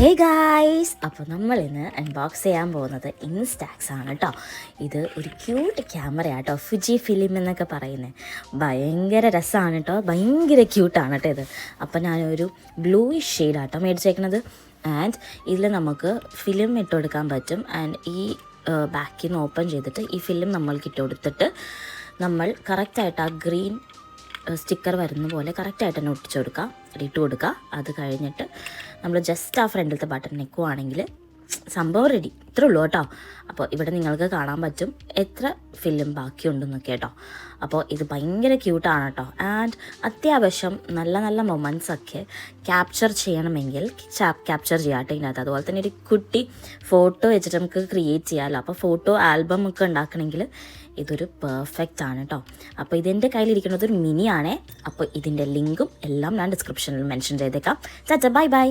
Hey guys, അപ്പോൾ നമ്മൾ ഇന്ന് അൺബോക്സ് ചെയ്യാൻ പോകുന്നത് ഇൻസ്റ്റാക്സ് ആണ് കേട്ടോ. ഇത് ഒരു ക്യൂട്ട് ക്യാമറയാണ് കേട്ടോ, ഫുജി ഫിലിം എന്നൊക്കെ പറയുന്നത്. ഭയങ്കര രസമാണ് കേട്ടോ, ഭയങ്കര ക്യൂട്ടാണ് കേട്ടോ ഇത്. അപ്പോൾ ഞാനൊരു ബ്ലൂയിഷ് ഷെയ്ഡാട്ടോ മേടിച്ചേക്കുന്നത്. ആൻഡ് ഇതിൽ നമുക്ക് ഫിലിം ഇട്ട് കൊടുക്കാൻ പറ്റും. ആൻഡ് ഈ ബാക്കിൽ നിന്ന് ഓപ്പൺ ചെയ്തിട്ട് ഈ ഫിലിം നമ്മൾക്ക് ഇട്ട് കൊടുത്തിട്ട് നമ്മൾ കറക്റ്റായിട്ട് ആ ഗ്രീൻ സ്റ്റിക്കർ വരുന്ന പോലെ കറക്റ്റായിട്ട് തന്നെ ഒട്ടിച്ചു കൊടുക്കുക, ഇട്ട് കൊടുക്കുക. അത് കഴിഞ്ഞിട്ട് നമ്മൾ ജസ്റ്റ് ആ ഫ്രണ്ടിലത്തെ ബട്ടൺ നിൽക്കുവാണെങ്കിൽ സംഭവം റെഡി. ഇത്രേ ഉള്ളൂ കേട്ടോ. അപ്പോൾ ഇവിടെ നിങ്ങൾക്ക് കാണാൻ പറ്റും എത്ര ഫിലിം ബാക്കിയുണ്ടെന്നൊക്കെ കേട്ടോ. അപ്പോൾ ഇത് ഭയങ്കര ക്യൂട്ടാണ് കേട്ടോ. ആൻഡ് അത്യാവശ്യം നല്ല നല്ല മൊമെൻറ്റ്സൊക്കെ ക്യാപ്ചർ ചെയ്യണമെങ്കിൽ ക്യാപ്ചർ ചെയ്യാട്ടോ ഇതിനകത്ത്. അതുപോലെ തന്നെ ഒരു കുട്ടി ഫോട്ടോ വെച്ചിട്ട് നമുക്ക് ക്രിയേറ്റ് ചെയ്യാമല്ലോ. അപ്പോൾ ഫോട്ടോ ആൽബം ഒക്കെ ഉണ്ടാക്കണമെങ്കിൽ ഇതൊരു പെർഫെക്റ്റ് ആണ് കേട്ടോ. അപ്പോൾ ഇതെൻ്റെ കയ്യിലിരിക്കുന്നത് ഒരു മിനി ആണേ. അപ്പോൾ ഇതിൻ്റെ ലിങ്കും എല്ലാം ഞാൻ ഡിസ്ക്രിപ്ഷനിൽ മെൻഷൻ ചെയ്തേക്കാം. Bye bye.